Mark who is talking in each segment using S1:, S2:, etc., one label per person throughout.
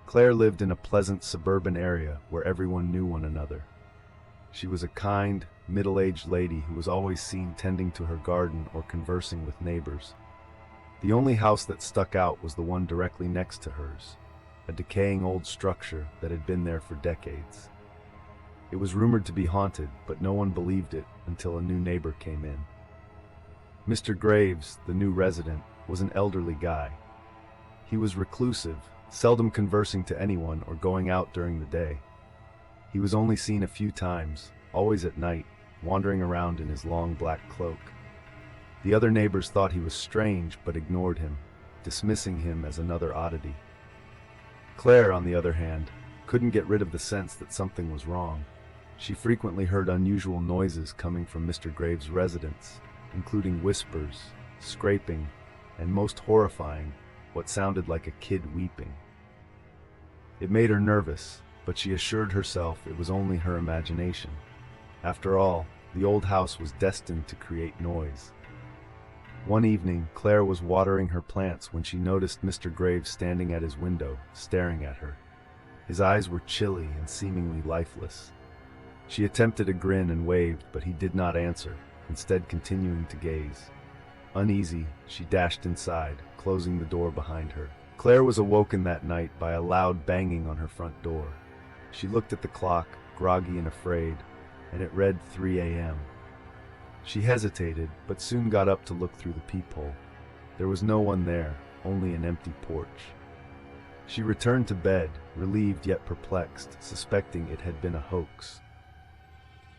S1: Claire lived in a pleasant suburban area where everyone knew one another. She was a kind, middle-aged lady who was always seen tending to her garden or conversing with neighbors. The only house that stuck out was the one directly next to hers, a decaying old structure that had been there for decades. It was rumored to be haunted, but no one believed it until a new neighbor came in. Mr. Graves, the new resident, was an elderly guy. He was reclusive, seldom conversing to anyone or going out during the day. He was only seen a few times, always at night, wandering around in his long black cloak. The other neighbors thought he was strange but ignored him, dismissing him as another oddity. Claire, on the other hand, couldn't get rid of the sense that something was wrong. She frequently heard unusual noises coming from Mr. Graves' residence, including whispers, scraping, and most horrifying, what sounded like a kid weeping. It made her nervous, but she assured herself it was only her imagination. After all, the old house was destined to create noise. One evening, Claire was watering her plants when she noticed Mr. Graves standing at his window, staring at her. His eyes were chilly and seemingly lifeless. She attempted a grin and waved, but he did not answer, instead continuing to gaze. Uneasy, she dashed inside, closing the door behind her. Claire was awoken that night by a loud banging on her front door. She looked at the clock, groggy and afraid, and it read 3 a.m. She hesitated, but soon got up to look through the peephole. There was no one there, only an empty porch. She returned to bed, relieved yet perplexed, suspecting it had been a hoax.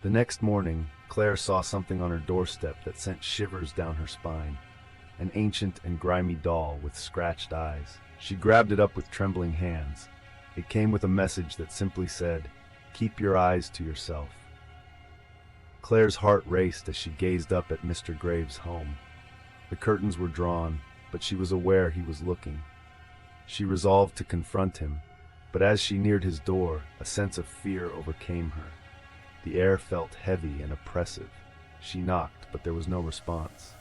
S1: The next morning, Claire saw something on her doorstep that sent shivers down her spine. An ancient and grimy doll with scratched eyes. She grabbed it up with trembling hands. It came with a message that simply said, "Keep your eyes to yourself." Claire's heart raced as she gazed up at Mr. Graves' home. The curtains were drawn, but she was aware he was looking. She resolved to confront him, but as she neared his door, a sense of fear overcame her. The air felt heavy and oppressive. She knocked, but there was no response.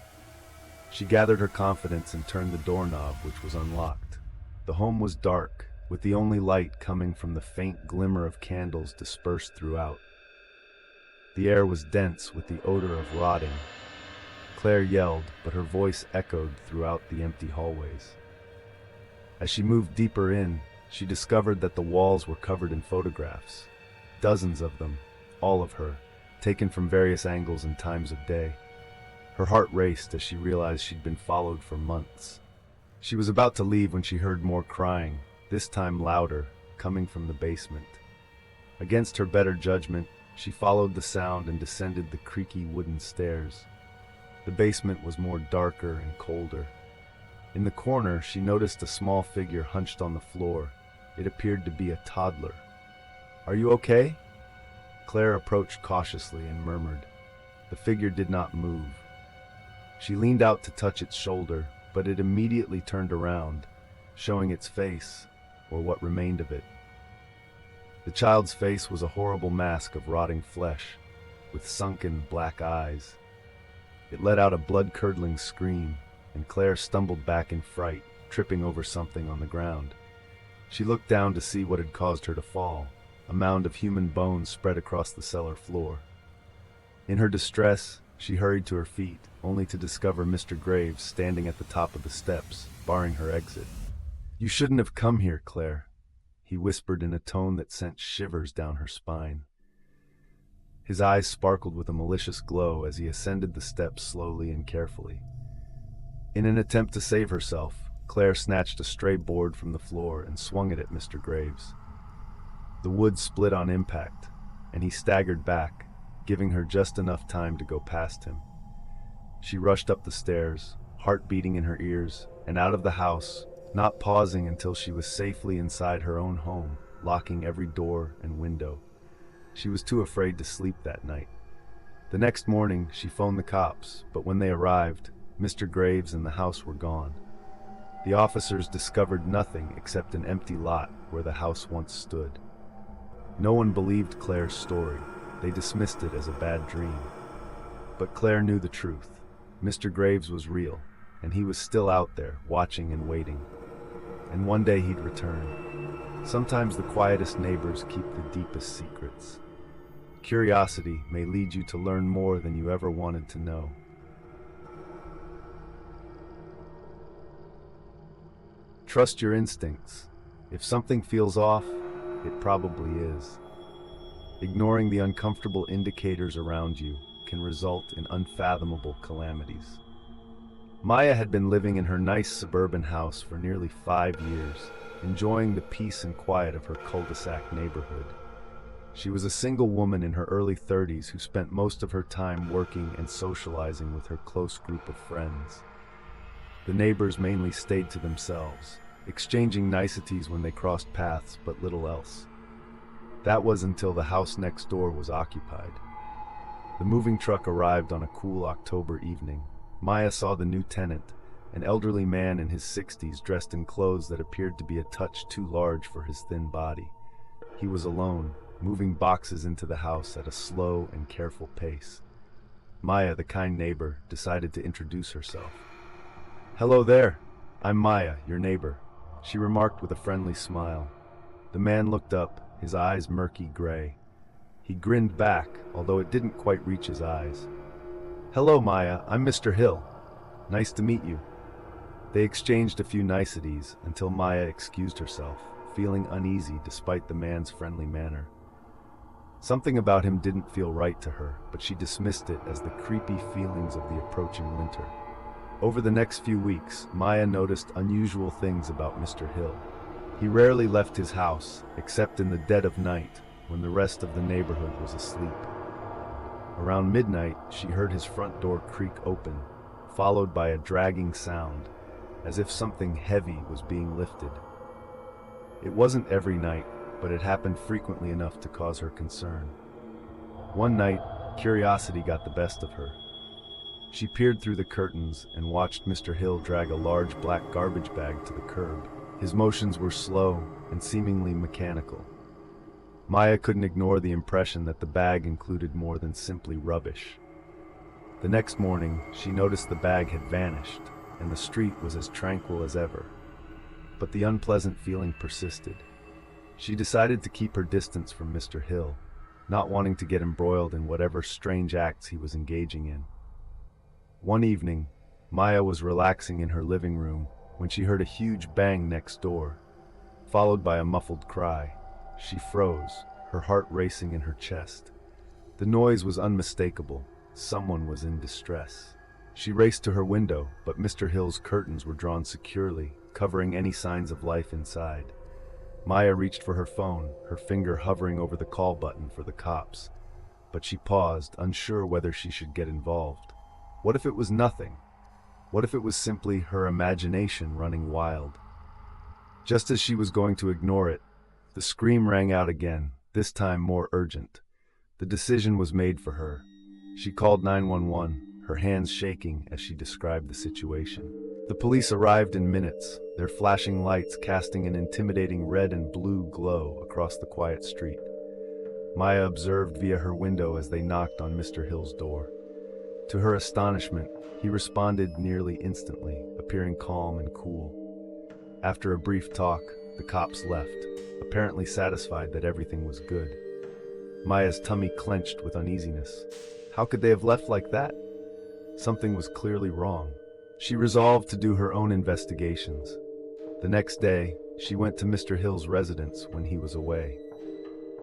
S1: She gathered her confidence and turned the doorknob, which was unlocked. The home was dark, with the only light coming from the faint glimmer of candles dispersed throughout. The air was dense with the odor of rotting. Claire yelled, but her voice echoed throughout the empty hallways. As she moved deeper in, she discovered that the walls were covered in photographs. Dozens of them, all of her, taken from various angles and times of day. Her heart raced as she realized she'd been followed for months. She was about to leave when she heard more crying, this time louder, coming from the basement. Against her better judgment, she followed the sound and descended the creaky wooden stairs. The basement was more darker and colder. In the corner, she noticed a small figure hunched on the floor. It appeared to be a toddler. "Are you okay?" Claire approached cautiously and murmured. The figure did not move. She leaned out to touch its shoulder, but it immediately turned around, showing its face, or what remained of it. The child's face was a horrible mask of rotting flesh, with sunken black eyes. It let out a blood-curdling scream, and Claire stumbled back in fright, tripping over something on the ground. She looked down to see what had caused her to fall. A mound of human bones spread across the cellar floor. In her distress, she hurried to her feet, only to discover Mr. Graves standing at the top of the steps, barring her exit. "You shouldn't have come here, Claire," he whispered in a tone that sent shivers down her spine. His eyes sparkled with a malicious glow as he ascended the steps slowly and carefully. In an attempt to save herself, Claire snatched a stray board from the floor and swung it at Mr. Graves. The wood split on impact, and he staggered back, giving her just enough time to go past him. She rushed up the stairs, heart beating in her ears, and out of the house, not pausing until she was safely inside her own home, locking every door and window. She was too afraid to sleep that night. The next morning, she phoned the cops, but when they arrived, Mr. Graves and the house were gone. The officers discovered nothing except an empty lot where the house once stood. No one believed Claire's story. They dismissed it as a bad dream. But Claire knew the truth. Mr. Graves was real, and he was still out there, watching and waiting. And one day he'd return. Sometimes the quietest neighbors keep the deepest secrets. Curiosity may lead you to learn more than you ever wanted to know. Trust your instincts. If something feels off, it probably is. Ignoring the uncomfortable indicators around you can result in unfathomable calamities. Maya had been living in her nice suburban house for nearly 5 years, enjoying the peace and quiet of her cul-de-sac neighborhood. She was a single woman in her early 30s who spent most of her time working and socializing with her close group of friends. The neighbors mainly stayed to themselves, exchanging niceties when they crossed paths, but little else. That was until the house next door was occupied. The moving truck arrived on a cool October evening. Maya saw the new tenant, an elderly man in his 60s dressed in clothes that appeared to be a touch too large for his thin body. He was alone, moving boxes into the house at a slow and careful pace. Maya, the kind neighbor, decided to introduce herself. "Hello there, I'm Maya, your neighbor," she remarked with a friendly smile. The man looked up, his eyes murky gray. He grinned back, although it didn't quite reach his eyes. "Hello, Maya, I'm Mr. Hill. Nice to meet you." They exchanged a few niceties until Maya excused herself, feeling uneasy despite the man's friendly manner. Something about him didn't feel right to her, but she dismissed it as the creepy feelings of the approaching winter. Over the next few weeks, Maya noticed unusual things about Mr. Hill. He rarely left his house, except in the dead of night, when the rest of the neighborhood was asleep. Around midnight, she heard his front door creak open, followed by a dragging sound, as if something heavy was being lifted. It wasn't every night, but it happened frequently enough to cause her concern. One night, curiosity got the best of her. She peered through the curtains and watched Mr. Hill drag a large black garbage bag to the curb. His motions were slow and seemingly mechanical. Maya couldn't ignore the impression that the bag included more than simply rubbish. The next morning, she noticed the bag had vanished, and the street was as tranquil as ever. But the unpleasant feeling persisted. She decided to keep her distance from Mr. Hill, not wanting to get embroiled in whatever strange acts he was engaging in. One evening, Maya was relaxing in her living room when she heard a huge bang next door, followed by a muffled cry. She froze, her heart racing in her chest. The noise was unmistakable. Someone was in distress. She raced to her window, but Mr. Hill's curtains were drawn securely, covering any signs of life inside. Maya reached for her phone, her finger hovering over the call button for the cops. But she paused, unsure whether she should get involved. What if it was nothing? What if it was simply her imagination running wild? Just as she was going to ignore it, the scream rang out again, this time more urgent. The decision was made for her. She called 911, her hands shaking as she described the situation. The police arrived in minutes, their flashing lights casting an intimidating red and blue glow across the quiet street. Maya observed via her window as they knocked on Mr. Hill's door. To her astonishment, he responded nearly instantly, appearing calm and cool. After a brief talk, the cops left, apparently satisfied that everything was good. Maya's tummy clenched with uneasiness. How could they have left like that? Something was clearly wrong. She resolved to do her own investigations. The next day, she went to Mr. Hill's residence when he was away.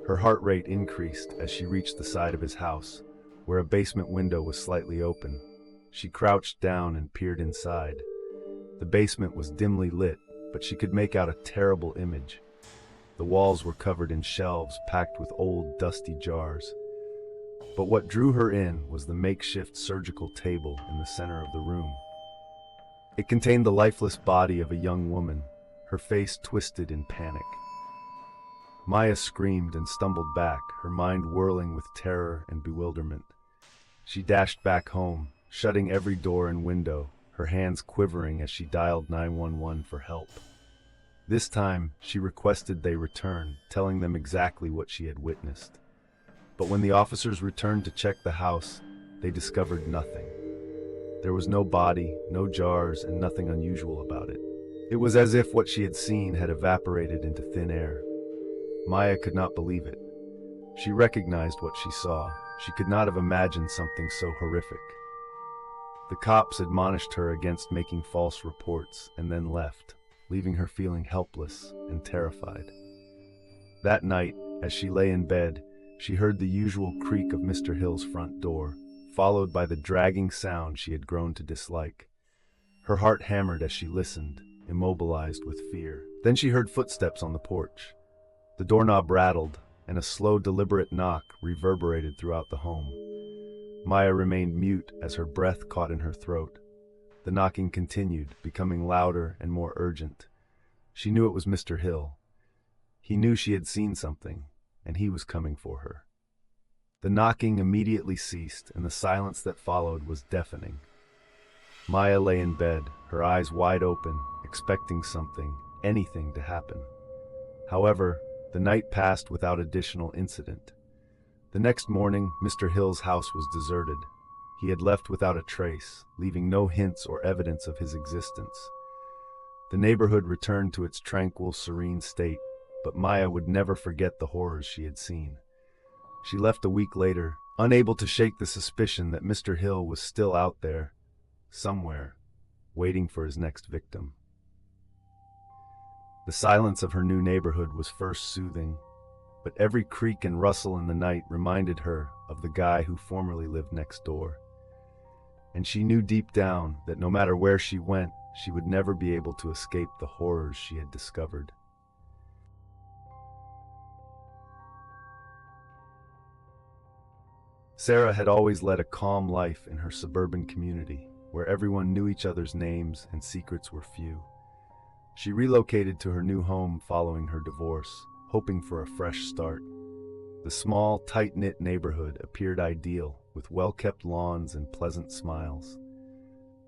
S1: Her heart rate increased as she reached the side of his house, where a basement window was slightly open. She crouched down and peered inside. The basement was dimly lit, but she could make out a terrible image. The walls were covered in shelves packed with old, dusty jars. But what drew her in was the makeshift surgical table in the center of the room. It contained the lifeless body of a young woman, her face twisted in panic. Maya screamed and stumbled back, her mind whirling with terror and bewilderment. She dashed back home, shutting every door and window, her hands quivering as she dialed 911 for help. This time, she requested they return, telling them exactly what she had witnessed. But when the officers returned to check the house, they discovered nothing. There was no body, no jars, and nothing unusual about it. It was as if what she had seen had evaporated into thin air. Maya could not believe it. She recognized what she saw. She could not have imagined something so horrific. The cops admonished her against making false reports and then left, leaving her feeling helpless and terrified. That night, as she lay in bed, she heard the usual creak of Mr. Hill's front door, followed by the dragging sound she had grown to dislike. Her heart hammered as she listened, immobilized with fear. Then she heard footsteps on the porch. The doorknob rattled, and a slow, deliberate knock reverberated throughout the home. Maya remained mute as her breath caught in her throat. The knocking continued, becoming louder and more urgent. She knew it was Mr. Hill. He knew she had seen something, and he was coming for her. The knocking immediately ceased, and the silence that followed was deafening. Maya lay in bed, her eyes wide open, expecting something, anything to happen. However, the night passed without additional incident. The next morning, Mr. Hill's house was deserted. He had left without a trace, leaving no hints or evidence of his existence. The neighborhood returned to its tranquil, serene state, but Maya would never forget the horrors she had seen. She left a week later, unable to shake the suspicion that Mr. Hill was still out there, somewhere, waiting for his next victim. The silence of her new neighborhood was first soothing, but every creak and rustle in the night reminded her of the guy who formerly lived next door. And she knew deep down that no matter where she went, she would never be able to escape the horrors she had discovered. Sarah had always led a calm life in her suburban community, where everyone knew each other's names and secrets were few. She relocated to her new home following her divorce, hoping for a fresh start. The small, tight-knit neighborhood appeared ideal, with well-kept lawns and pleasant smiles.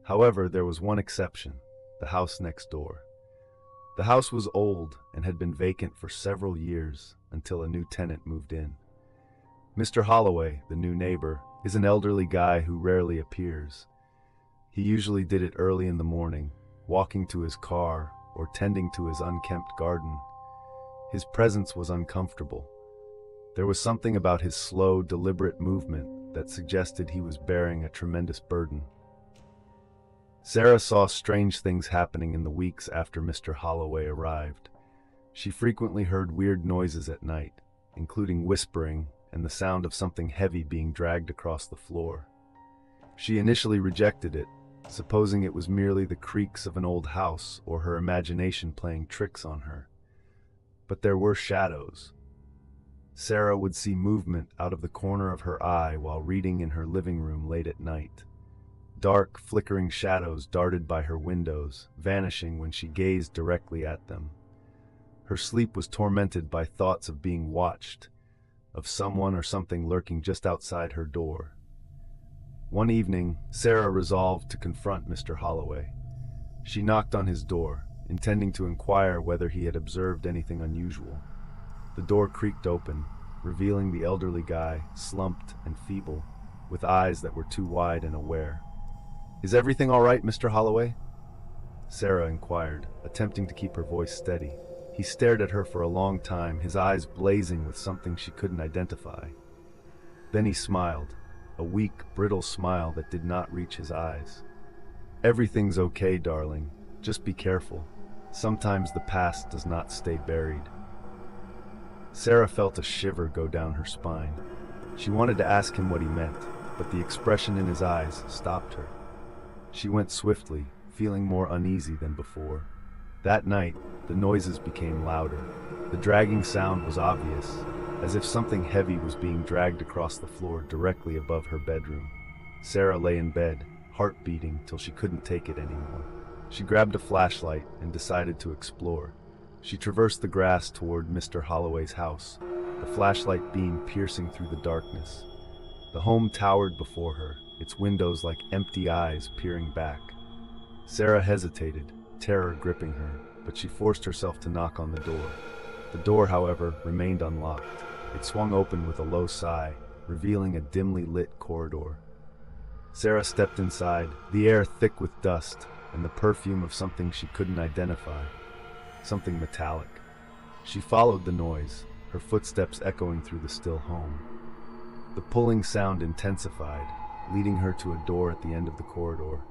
S1: However, there was one exception: the house next door. The house was old and had been vacant for several years until a new tenant moved in. Mr. Holloway, the new neighbor, is an elderly guy who rarely appears. He usually did it early in the morning, walking to his car or tending to his unkempt garden. His presence was uncomfortable. There was something about his slow, deliberate movement that suggested he was bearing a tremendous burden. Sarah saw strange things happening in the weeks after Mr. Holloway arrived. She frequently heard weird noises at night, including whispering and the sound of something heavy being dragged across the floor. She initially rejected it, supposing it was merely the creaks of an old house or her imagination playing tricks on her. But there were shadows. Sarah would see movement out of the corner of her eye while reading in her living room late at night. Dark, flickering shadows darted by her windows, vanishing when she gazed directly at them. Her sleep was tormented by thoughts of being watched, of someone or something lurking just outside her door. One evening, Sarah resolved to confront Mr. Holloway. She knocked on his door, intending to inquire whether he had observed anything unusual. The door creaked open, revealing the elderly guy, slumped and feeble, with eyes that were too wide and aware. "Is everything all right, Mr. Holloway?" Sarah inquired, attempting to keep her voice steady. He stared at her for a long time, his eyes blazing with something she couldn't identify. Then he smiled, a weak, brittle smile that did not reach his eyes. "Everything's okay, darling. Just be careful. Sometimes the past does not stay buried." Sarah felt a shiver go down her spine. She wanted to ask him what he meant, but the expression in his eyes stopped her. She went swiftly, feeling more uneasy than before. That night, the noises became louder. The dragging sound was obvious, as if something heavy was being dragged across the floor directly above her bedroom. Sarah lay in bed, heart beating till she couldn't take it anymore. She grabbed a flashlight and decided to explore. She traversed the grass toward Mr. Holloway's house, the flashlight beam piercing through the darkness. The home towered before her, its windows like empty eyes peering back. Sarah hesitated, terror gripping her, but she forced herself to knock on the door. The door, however, remained unlocked. It swung open with a low sigh, revealing a dimly lit corridor. Sarah stepped inside, the air thick with dust and the perfume of something she couldn't identify, something metallic. She followed the noise, her footsteps echoing through the still home. The pulling sound intensified, leading her to a door at the end of the corridor.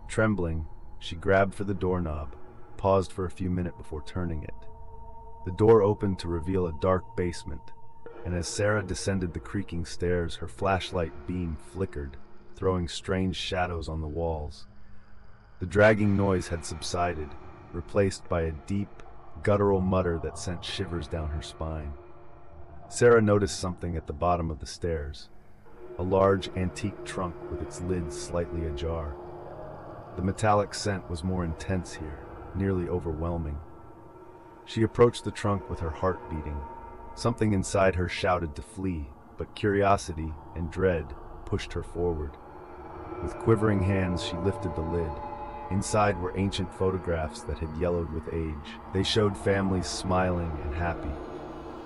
S1: Trembling, she grabbed for the doorknob, paused for a few minutes before turning it. The door opened to reveal a dark basement, and as Sarah descended the creaking stairs, her flashlight beam flickered, throwing strange shadows on the walls. The dragging noise had subsided, replaced by a deep, guttural mutter that sent shivers down her spine. Sarah noticed something at the bottom of the stairs, a large antique trunk with its lid slightly ajar. The metallic scent was more intense here, nearly overwhelming. She approached the trunk with her heart beating. Something inside her shouted to flee, but curiosity and dread pushed her forward. With quivering hands, she lifted the lid. Inside were ancient photographs that had yellowed with age. They showed families smiling and happy.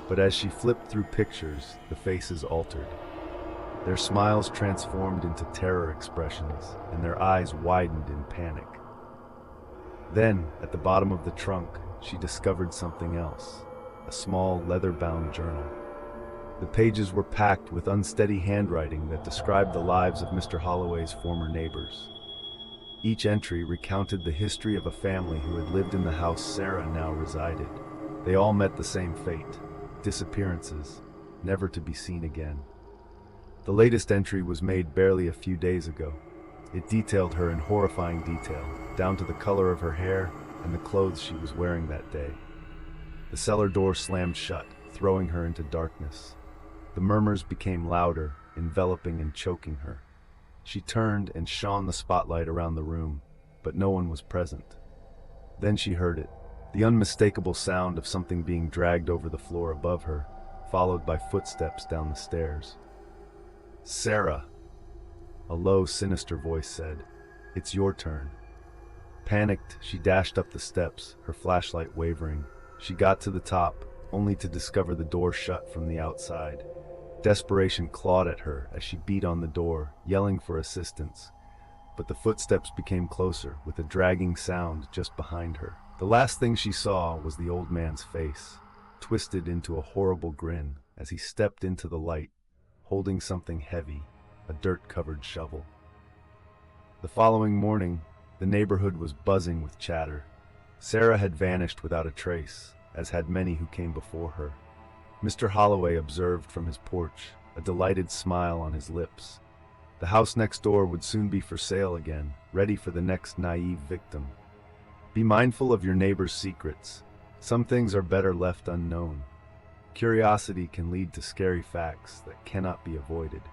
S1: But as she flipped through pictures, the faces altered. Their smiles transformed into terror expressions, and their eyes widened in panic. Then, at the bottom of the trunk, she discovered something else, a small leather-bound journal. The pages were packed with unsteady handwriting that described the lives of Mr. Holloway's former neighbors. Each entry recounted the history of a family who had lived in the house Sarah now resided. They all met the same fate: disappearances, never to be seen again. The latest entry was made barely a few days ago. It detailed her in horrifying detail, down to the color of her hair and the clothes she was wearing that day. The cellar door slammed shut, throwing her into darkness. The murmurs became louder, enveloping and choking her. She turned and shone the spotlight around the room, but no one was present. Then she heard it, the unmistakable sound of something being dragged over the floor above her, followed by footsteps down the stairs. "Sarah," a low, sinister voice said, "it's your turn." Panicked, she dashed up the steps, her flashlight wavering. She got to the top, only to discover the door shut from the outside. Desperation clawed at her as she beat on the door, yelling for assistance. But the footsteps became closer, with a dragging sound just behind her. The last thing she saw was the old man's face, twisted into a horrible grin as he stepped into the light, holding something heavy, a dirt-covered shovel. The following morning, the neighborhood was buzzing with chatter. Sarah had vanished without a trace, as had many who came before her. Mr. Holloway observed from his porch, a delighted smile on his lips. The house next door would soon be for sale again, ready for the next naive victim. Be mindful of your neighbor's secrets. Some things are better left unknown. Curiosity can lead to scary facts that cannot be avoided.